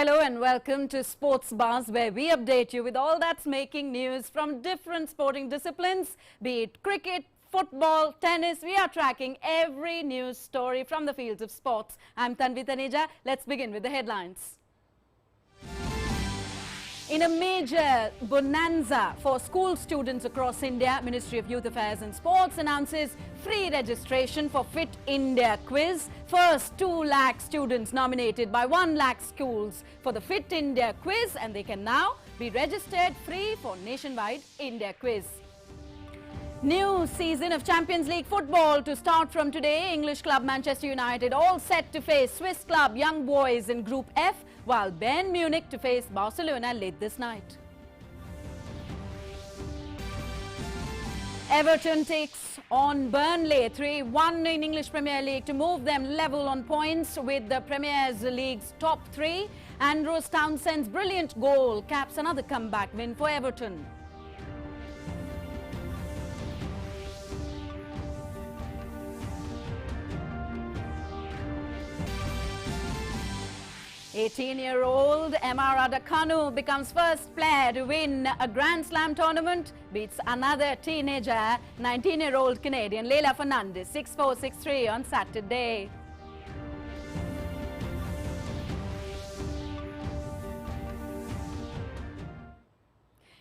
Hello and welcome to Sports Buzz, where we update you with all that's making news from different sporting disciplines, be it cricket, football, tennis. We are tracking every news story from the fields of sports. I'm Tanvi Taneja. Let's begin with the headlines. In a major bonanza for school students across India, Ministry of Youth Affairs and Sports announces free registration for Fit India quiz. First 2 lakh students nominated by 1 lakh schools for the Fit India quiz, and they can now be registered free for nationwide India quiz. New season of Champions League football to start from today. English club Manchester United all set to face Swiss club Young Boys in Group F, while Bayern Munich to face Barcelona late this night. Everton takes on Burnley 3-1 in English Premier League to move them level on points with the Premier League's top 3. Andros Townsend's brilliant goal caps another comeback win for Everton. "18-year-old Emma Raducanu becomes first player to win a Grand Slam tournament, beats another teenager, 19-year-old Canadian Leila Fernandez, 6-4, 6-3 on Saturday.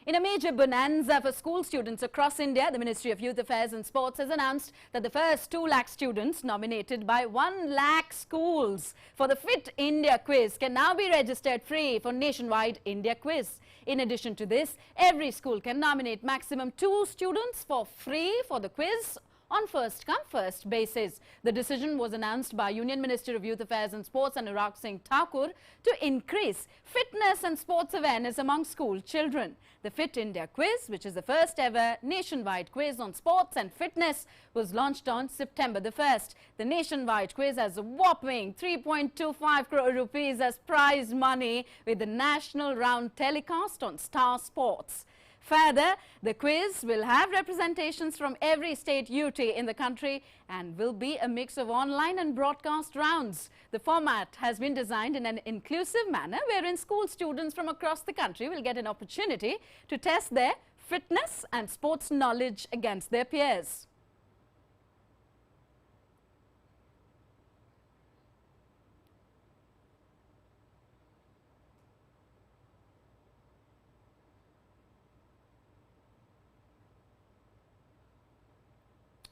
In a major bonanza for school students across India, the Ministry of Youth Affairs and Sports has announced that the first 2 lakh students nominated by 1 lakh schools for the Fit India quiz can now be registered free for nationwide India quiz. In addition to this, every school can nominate maximum 2 students for free for the quiz on first-come, first basis. The decision was announced by Union Minister of Youth Affairs and Sports Anurag Singh Thakur to increase fitness and sports awareness among school children. The Fit India quiz, which is the first ever nationwide quiz on sports and fitness, was launched on September the 1st. The nationwide quiz has a whopping 3.25 crore rupees as prize money, with the national round telecast on Star Sports. Further, the quiz will have representations from every state UT in the country and will be a mix of online and broadcast rounds. The format has been designed in an inclusive manner wherein school students from across the country will get an opportunity to test their fitness and sports knowledge against their peers.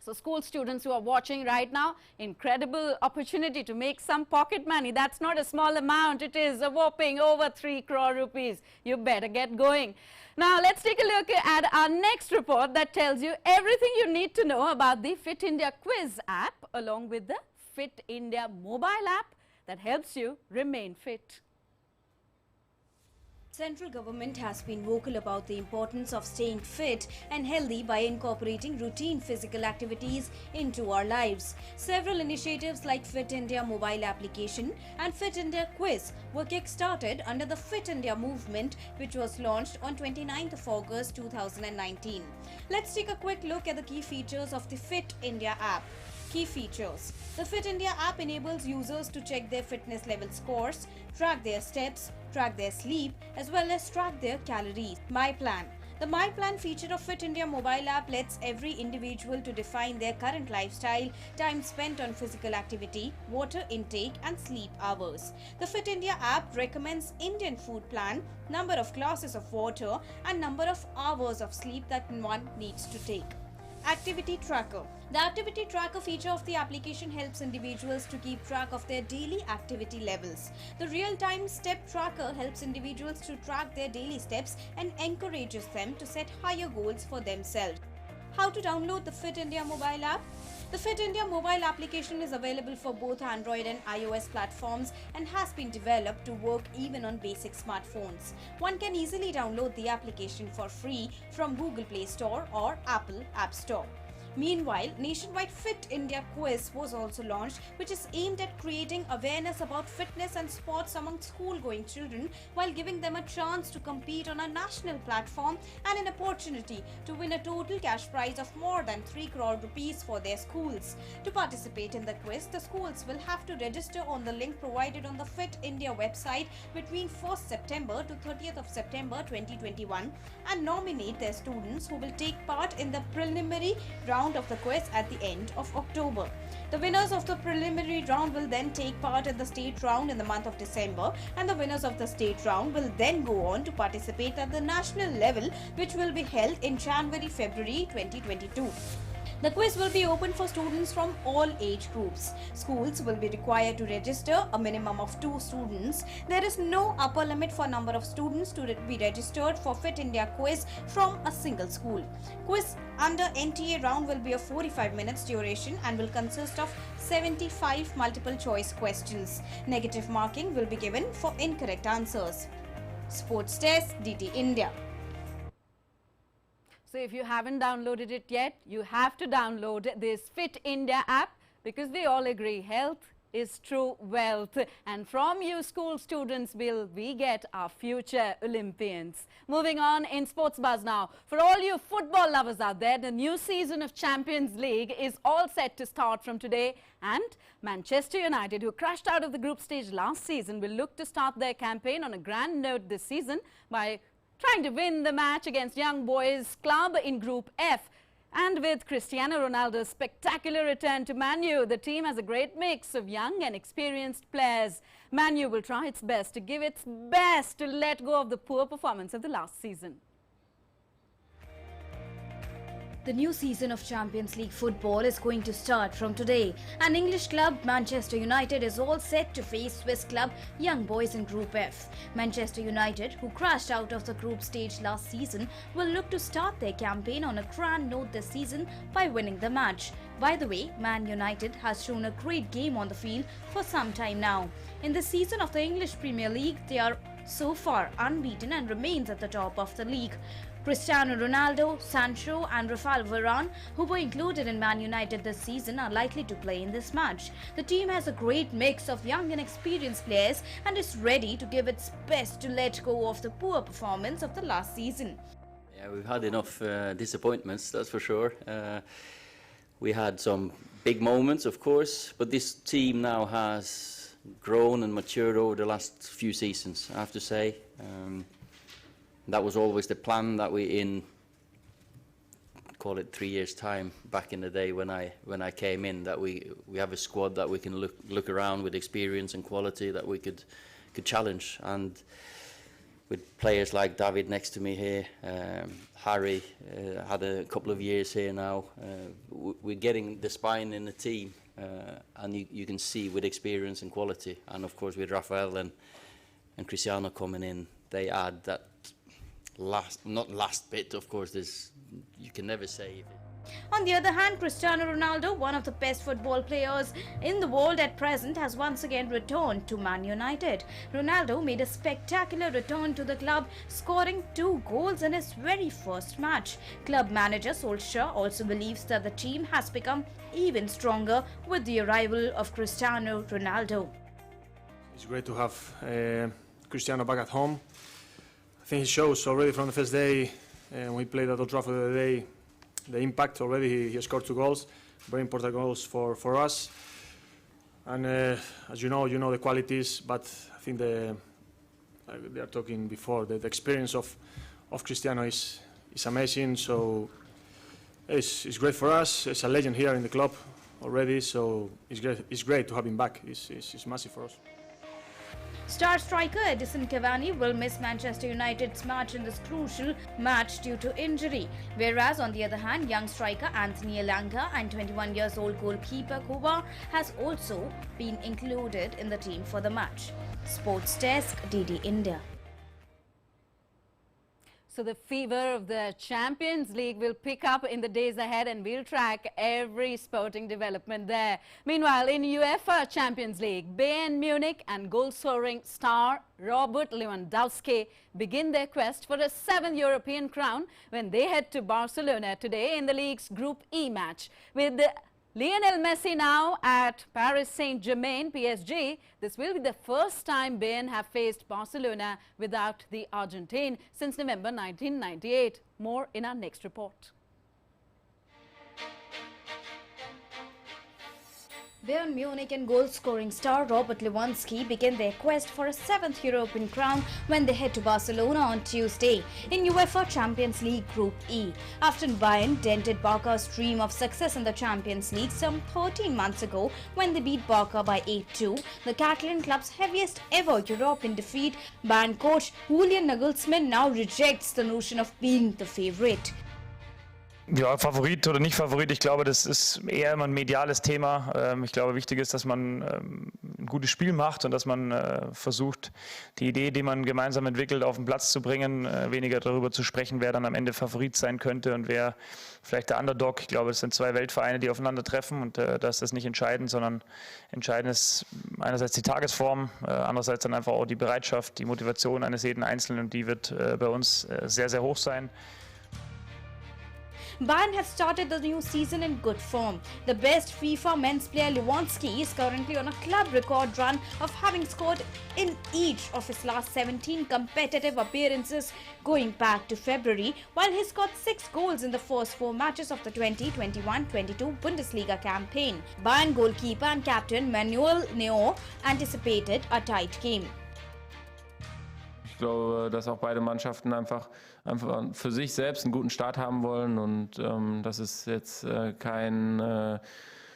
So school students who are watching right now, incredible opportunity to make some pocket money. That's not a small amount. It is a whopping over 3 crore rupees. You better get going. Now let's take a look at our next report that tells you everything you need to know about the Fit India quiz app, along with the Fit India mobile app that helps you remain fit. Central government has been vocal about the importance of staying fit and healthy by incorporating routine physical activities into our lives. Several initiatives like Fit India mobile application and Fit India quiz were kick-started under the Fit India movement, which was launched on 29th of August 2019. Let's take a quick look at the key features of the Fit India app. Key features. The Fit India app enables users to check their fitness level scores, track their steps, track their sleep, as well as track their calories. My Plan. The My Plan feature of Fit India mobile app lets every individual to define their current lifestyle, time spent on physical activity, water intake and sleep hours. The Fit India app recommends Indian food plan, number of glasses of water and number of hours of sleep that one needs to take. Activity Tracker. The Activity Tracker feature of the application helps individuals to keep track of their daily activity levels. The Real-Time Step Tracker helps individuals to track their daily steps and encourages them to set higher goals for themselves. How to download the Fit India mobile app? The Fit India mobile application is available for both Android and iOS platforms and has been developed to work even on basic smartphones. One can easily download the application for free from Google Play Store or Apple App Store. Meanwhile, nationwide Fit India quiz was also launched, which is aimed at creating awareness about fitness and sports among school-going children while giving them a chance to compete on a national platform and an opportunity to win a total cash prize of more than 3 crore rupees for their schools. To participate in the quiz, the schools will have to register on the link provided on the Fit India website between 1st September to 30th of September 2021 and nominate their students who will take part in the preliminary round of the quiz at the end of October. The winners of the preliminary round will then take part in the state round in the month of December, and the winners of the state round will then go on to participate at the national level, which will be held in January-February 2022. The quiz will be open for students from all age groups. Schools will be required to register a minimum of 2 students. There is no upper limit for number of students to be registered for Fit India quiz from a single school. Quiz under NTA round will be of 45 minutes duration and will consist of 75 multiple choice questions. Negative marking will be given for incorrect answers. Sports Desk, DT India. So if you haven't downloaded it yet, you have to download this Fit India app because we all agree health is true wealth. And from you school students will we get our future Olympians. Moving on in Sports Buzz now. For all you football lovers out there, the new season of Champions League is all set to start from today. And Manchester United, who crashed out of the group stage last season, will look to start their campaign on a grand note this season by trying to win the match against Young Boys Club in Group F. And with Cristiano Ronaldo's spectacular return to Man U, the team has a great mix of young and experienced players. Man U will try its best to give its best to let go of the poor performance of the last season. The new season of Champions League football is going to start from today. An English club, Manchester United, is all set to face Swiss club Young Boys in Group F. Manchester United, who crashed out of the group stage last season, will look to start their campaign on a grand note this season by winning the match. By the way, Man United has shown a great game on the field for some time now. In this season of the English Premier League, they are so far unbeaten and remains at the top of the league. Cristiano Ronaldo, Sancho and Rafael Varane, who were included in Man United this season, are likely to play in this match. The team has a great mix of young and experienced players and is ready to give its best to let go of the poor performance of the last season. Yeah, we've had enough disappointments, that's for sure. We had some big moments, of course, but this team now has grown and matured over the last few seasons, I have to say. That was always the plan, that we, in call it 3 years' time, back in the day when I came in, that we have a squad that we can look around with experience and quality that we could challenge. And with players like David next to me here, Harry had a couple of years here now. We're getting the spine in the team, and you can see with experience and quality. And of course with Rafael and Cristiano coming in, they add that not last bit, of course, you can never say. On the other hand, Cristiano Ronaldo, one of the best football players in the world at present, has once again returned to Man United. Ronaldo made a spectacular return to the club, scoring 2 goals in his very first match. Club manager Solskjaer also believes that the team has become even stronger with the arrival of Cristiano Ronaldo. It's great to have Cristiano back at home. I think he shows already from the first day when we played at Old Trafford the impact. Already he scored 2 goals, very important goals for us. And as you know the qualities, but I think they are talking before, the experience of Cristiano is amazing. So it's great for us. It's a legend here in the club already, so it's great to have him back. It's massive for us. Star striker Edison Cavani will miss Manchester United's match in this crucial match due to injury. Whereas on the other hand, young striker Anthony Elanga and 21 years old goalkeeper Kovar has also been included in the team for the match. Sports Desk, DD India. So the fever of the Champions League will pick up in the days ahead, and we'll track every sporting development there. Meanwhile, in UEFA Champions League, Bayern Munich and goal-scoring star Robert Lewandowski begin their quest for a 7th European crown when they head to Barcelona today in the league's Group E match. With Lionel Messi now at Paris Saint-Germain, PSG, this will be the first time Bayern have faced Barcelona without the Argentine since November 1998. More in our next report. Bayern Munich and goal-scoring star Robert Lewandowski begin their quest for a 7th European crown when they head to Barcelona on Tuesday in UEFA Champions League Group E. After Bayern dented Barca's dream of success in the Champions League some 13 months ago when they beat Barca by 8-2, the Catalan club's heaviest ever European defeat, Bayern coach Julian Nagelsmann now rejects the notion of being the favourite. Ja, Favorit oder nicht Favorit, ich glaube, das ist eher immer ein mediales Thema. Ich glaube, wichtig ist, dass man ein gutes Spiel macht und dass man versucht, die Idee, die man gemeinsam entwickelt, auf den Platz zu bringen, weniger darüber zu sprechen, wer dann am Ende Favorit sein könnte und wer vielleicht der Underdog. Ich glaube, es sind zwei Weltvereine, die aufeinandertreffen, und da ist das nicht entscheidend, sondern entscheidend ist einerseits die Tagesform, andererseits dann einfach auch die Bereitschaft, die Motivation eines jeden Einzelnen, und die wird bei uns sehr, sehr hoch sein. Bayern has started the new season in good form. The best FIFA men's player Lewandowski is currently on a club record run of having scored in each of his last 17 competitive appearances going back to February, while he scored 6 goals in the first 4 matches of the 2021-22 Bundesliga campaign. Bayern goalkeeper and captain Manuel Neuer anticipated a tight game. Ich glaube, dass auch beide Mannschaften einfach für sich selbst einen guten Start haben wollen, und dass es jetzt kein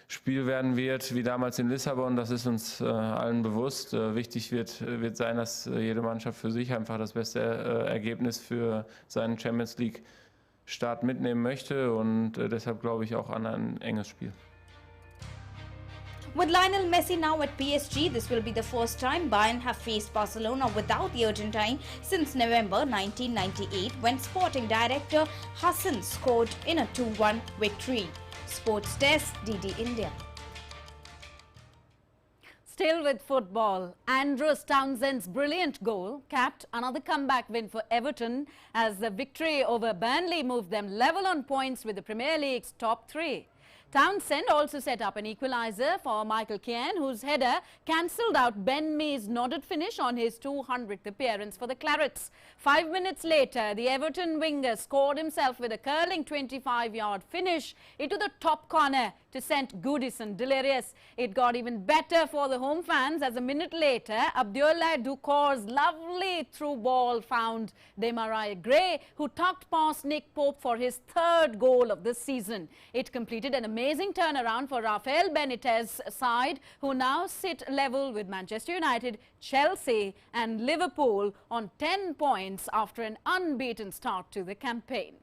Spiel werden wird wie damals in Lissabon. Das ist uns allen bewusst. Wichtig wird sein, dass jede Mannschaft für sich einfach das beste Ergebnis für seinen Champions League Start mitnehmen möchte, und deshalb glaube ich auch an ein enges Spiel. With Lionel Messi now at PSG, this will be the first time Bayern have faced Barcelona without the Argentine since November 1998, when sporting director Hassan scored in a 2-1 victory. Sports Desk, DD India. Still with football, Andros Townsend's brilliant goal capped another comeback win for Everton as the victory over Burnley moved them level on points with the Premier League's top 3. Townsend also set up an equaliser for Michael Keane, whose header cancelled out Ben Mee's nodded finish on his 200th appearance for the Clarets. 5 minutes later, the Everton winger scored himself with a curling 25-yard finish into the top corner to send Goodison delirious. It got even better for the home fans as a minute later, Abdullah Ducour's lovely through ball found Demarai Gray, who tucked past Nick Pope for his 3rd goal of the season. It completed an amazing turnaround for Rafael Benitez's side, who now sit level with Manchester United, Chelsea and Liverpool on 10 points after an unbeaten start to the campaign.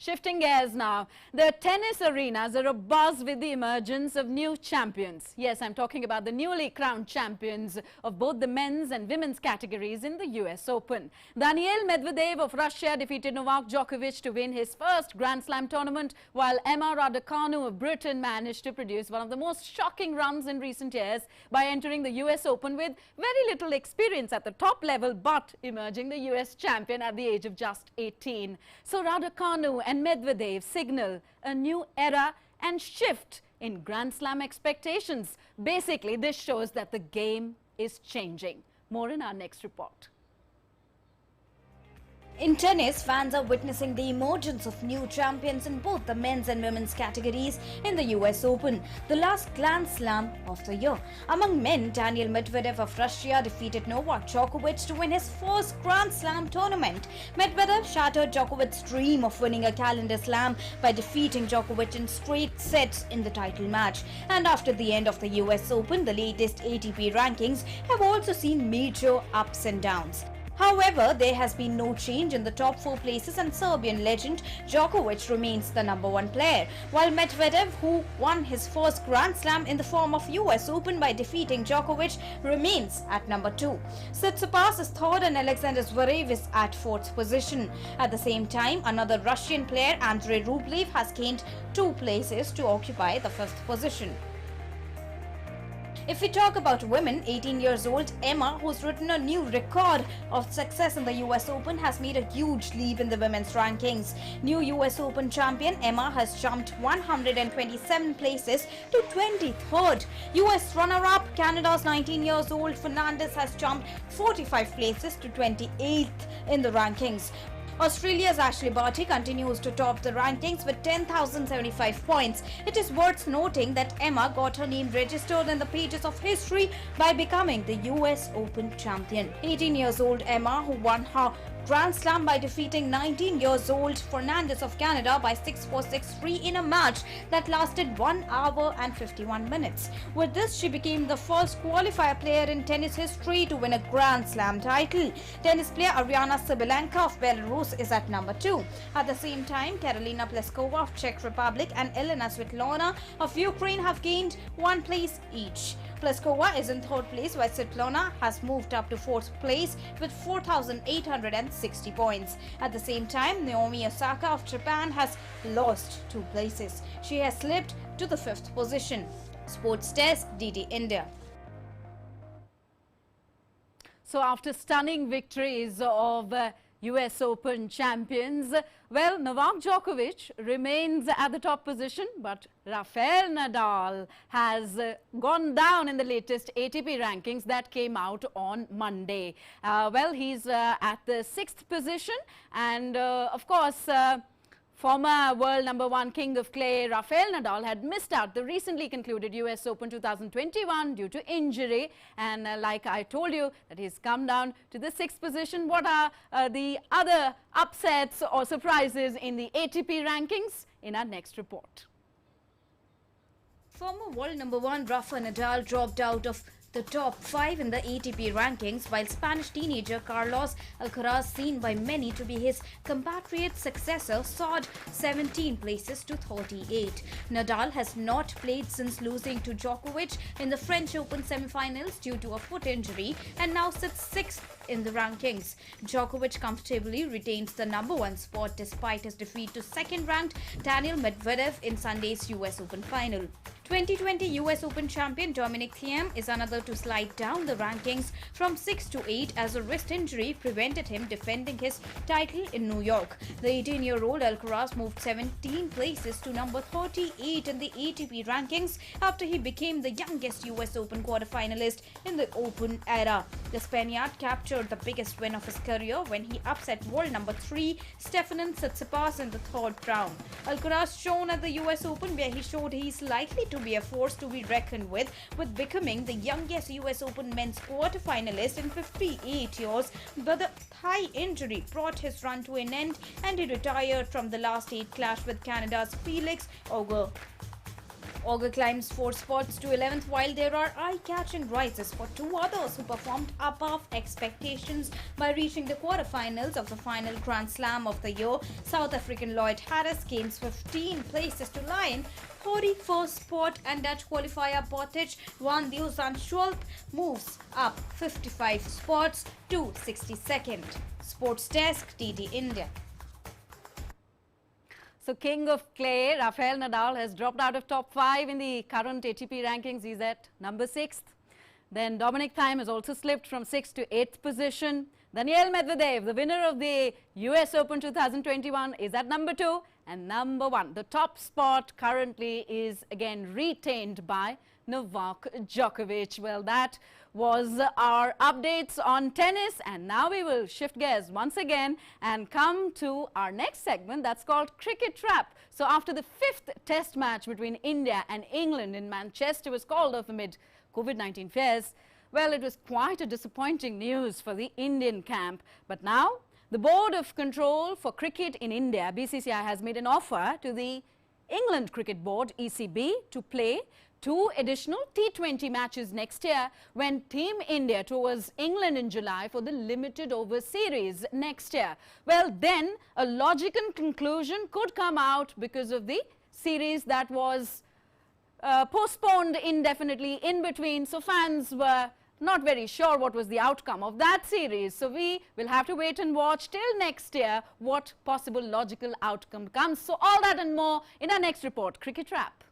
Shifting gears now, the tennis arenas are abuzz with the emergence of new champions. Yes, I'm talking about the newly crowned champions of both the men's and women's categories in the US Open. Daniil Medvedev of Russia defeated Novak Djokovic to win his first Grand Slam tournament, while Emma Raducanu of Britain managed to produce one of the most shocking runs in recent years by entering the US Open with very little experience at the top level, but emerging the US champion at the age of just 18. So Raducanu and Medvedev signal a new era and shift in Grand Slam expectations. Basically, this shows that the game is changing. More in our next report. In tennis, fans are witnessing the emergence of new champions in both the men's and women's categories in the US Open, the last Grand Slam of the year. Among men, Daniil Medvedev of Russia defeated Novak Djokovic to win his first Grand Slam tournament. Medvedev shattered Djokovic's dream of winning a calendar slam by defeating Djokovic in straight sets in the title match. And after the end of the US Open, the latest ATP rankings have also seen major ups and downs. However, there has been no change in the top 4 places and Serbian legend Djokovic remains the #1 player, while Medvedev, who won his first Grand Slam in the form of US Open by defeating Djokovic, remains at #2. Tsitsipas is 3rd and Alexander Zverev is at 4th position. At the same time, another Russian player, Andrei Rublev, has gained 2 places to occupy the 5th position. If we talk about women, 18 years old Emma, who's written a new record of success in the US Open, has made a huge leap in the women's rankings. New US Open champion Emma has jumped 127 places to 23rd. US runner-up Canada's 19 years old Fernandez has jumped 45 places to 28th in the rankings. Australia's Ashley Barty continues to top the rankings with 10,075 points. It is worth noting that Emma got her name registered in the pages of history by becoming the US Open champion. 18 years old Emma, who won her Grand Slam by defeating 19 years old Fernandez of Canada by 6-4, 6-3 in a match that lasted 1 hour and 51 minutes. With this, she became the first qualifier player in tennis history to win a Grand Slam title. Tennis player Aryna Sabalenka of Belarus is at #2. At the same time, Karolina Pliskova of Czech Republic and Elena Svitolina of Ukraine have gained 1 place each. Pliskova is in 3rd place, while Svetlana has moved up to 4th place with 4,860 points. At the same time, Naomi Osaka of Japan has lost 2 places. She has slipped to the 5th position. Sports Desk, DD India. So after stunning victories of US Open champions, well, Novak Djokovic remains at the top position, but Rafael Nadal has gone down in the latest ATP rankings that came out on Monday. Well, he's at the 6th position, and of course, former world #1 king of clay Rafael Nadal had missed out the recently concluded US Open 2021 due to injury, and like I told you that he's come down to the 6th position. What are the other upsets or surprises in the ATP rankings? In our next report. Former world #1 Rafa Nadal dropped out of the top 5 in the ATP rankings, while Spanish teenager Carlos Alcaraz, seen by many to be his compatriot successor, soared 17 places to 38. Nadal has not played since losing to Djokovic in the French Open semi-finals due to a foot injury and now sits 6th in the rankings. Djokovic comfortably retains the #1 spot despite his defeat to second-ranked Daniil Medvedev in Sunday's US Open final. 2020 US Open champion Dominic Thiem is another to slide down the rankings from 6 to 8 as a wrist injury prevented him defending his title in New York. The 18-year-old Alcaraz moved 17 places to number 38 in the ATP rankings after he became the youngest US Open quarterfinalist in the Open era. The Spaniard captured the biggest win of his career when he upset world #3 Stefanos Tsitsipas in the 3rd round. Alcaraz shone at the US Open, where he showed he's likely to be a force to be reckoned with becoming the youngest US Open men's quarterfinalist in 58 years, but the thigh injury brought his run to an end and he retired from the last 8 clash with Canada's Felix Auger. Auger climbs 4 spots to 11th, while there are eye-catching rises for 2 others who performed above expectations by reaching the quarterfinals of the final Grand Slam of the year. South African Lloyd Harris gains 15 places to lie in 31st spot, and Dutch qualifier Botic van der Zandschulp moves up 55 spots to 62nd. Sports Desk, DD India. So king of clay Rafael Nadal has dropped out of top 5 in the current ATP rankings. He's at number 6th. Then Dominic Thiem has also slipped from 6th to 8th position. Daniil Medvedev, the winner of the US Open 2021, is at number 2 and number 1. The top spot currently is again retained by Novak Djokovic. Well, that was our updates on tennis, and now we will shift gears once again and come to our next segment that's called Cricket Trap. So after the 5th test match between India and England in Manchester was called off amid COVID-19 fears, well, it was quite a disappointing news for the Indian camp. But now the Board of Control for Cricket in India, BCCI, has made an offer to the England Cricket Board (ECB) to play 2 additional T20 matches next year when Team India tours England in July for the limited over series next year. Well, then a logical conclusion could come out because of the series that was postponed indefinitely in between. So fans were not very sure what was the outcome of that series. So we will have to wait and watch till next year what possible logical outcome comes. So all that and more in our next report, Cricket Wrap.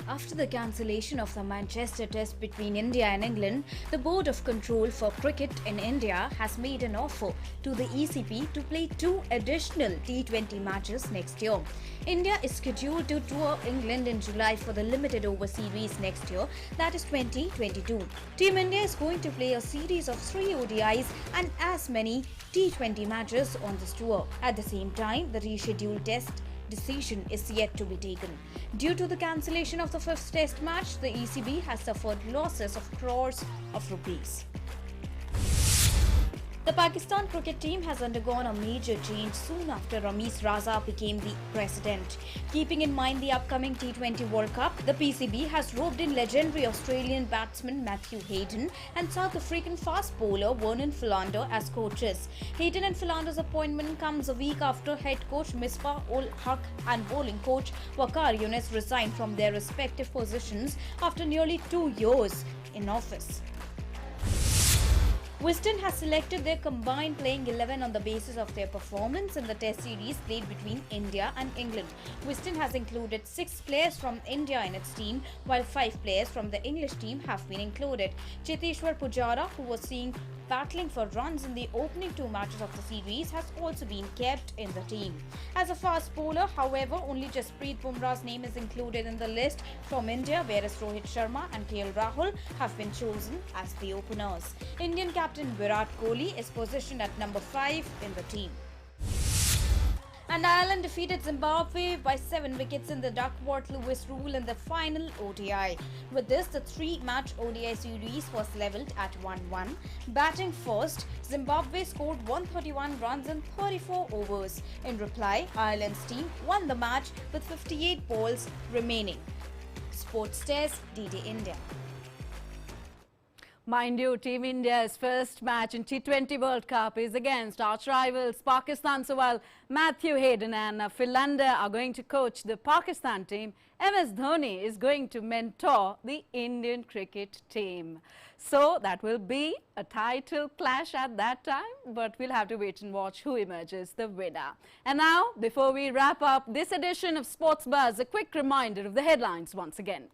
After the cancellation of the Manchester Test between India and England, the Board of Control for Cricket in India has made an offer to the ECB to play 2 additional T20 matches next year. India is scheduled to tour England in July for the limited over series next year, that is 2022. Team India is going to play a series of 3 ODIs and as many T20 matches on this tour. At the same time, the rescheduled test decision is yet to be taken. Due to the cancellation of the 5th test match, the ECB has suffered losses of crores of rupees. The Pakistan cricket team has undergone a major change soon after Ramiz Raza became the president. Keeping in mind the upcoming T20 World Cup, the PCB has roped in legendary Australian batsman Matthew Hayden and South African fast bowler Vernon Philander as coaches. Hayden and Philander's appointment comes a week after head coach Misbah-ul-Haq and bowling coach Waqar Younis resigned from their respective positions after nearly 2 years in office. Wisden has selected their combined playing 11 on the basis of their performance in the test series played between India and England. Wisden has included 6 players from India in its team, while 5 players from the English team have been included. Cheteshwar Pujara, who was seen battling for runs in the opening 2 matches of the series, has also been kept in the team. As a fast bowler, however, only Jasprit Bumrah's name is included in the list from India, whereas Rohit Sharma and KL Rahul have been chosen as the openers. Indian captain Virat Kohli is positioned at number 5 in the team. And Ireland defeated Zimbabwe by 7 wickets in the Duckworth-Lewis rule in the final ODI. With this, the 3-match ODI series was levelled at 1-1. Batting first, Zimbabwe scored 131 runs in 34 overs. In reply, Ireland's team won the match with 58 balls remaining. Sports Desk, DD India. Mind you, Team India's first match in T20 World Cup is against arch rivals Pakistan. So while Matthew Hayden and Philander are going to coach the Pakistan team, MS Dhoni is going to mentor the Indian cricket team. So that will be a title clash at that time, but we'll have to wait and watch who emerges the winner. And now, before we wrap up this edition of Sports Buzz, a quick reminder of the headlines once again.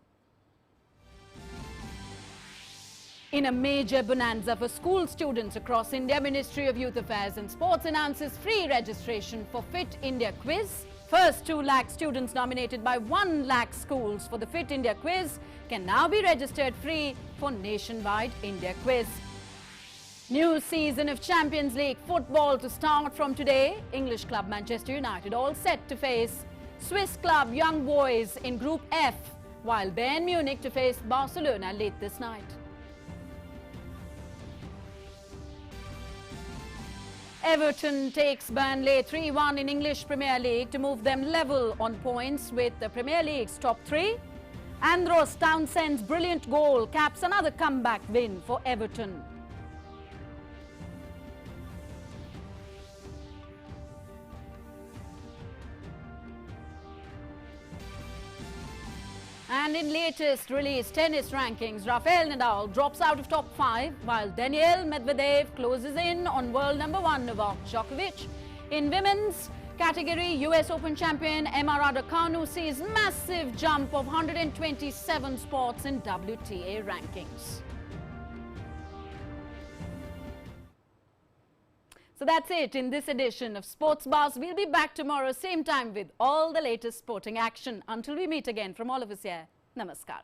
In a major bonanza for school students across India, Ministry of Youth Affairs and Sports announces free registration for Fit India Quiz. First 2 lakh students nominated by 1 lakh schools for the Fit India Quiz can now be registered free for nationwide India Quiz. New season of Champions League football to start from today. English club Manchester United all set to face Swiss club Young Boys in Group F, while Bayern Munich to face Barcelona late this night. Everton takes Burnley 3-1 in English Premier League to move them level on points with the Premier League's top 3. Andros Townsend's brilliant goal caps another comeback win for Everton. And in latest released tennis rankings, Rafael Nadal drops out of top 5, while Daniil Medvedev closes in on world number 1 Novak Djokovic. In women's category, US Open champion Emma Raducanu sees massive jump of 127 spots in WTA rankings. So that's it in this edition of Sports Buzz. We'll be back tomorrow, same time, with all the latest sporting action. Until we meet again, from all of us here, Namaskar.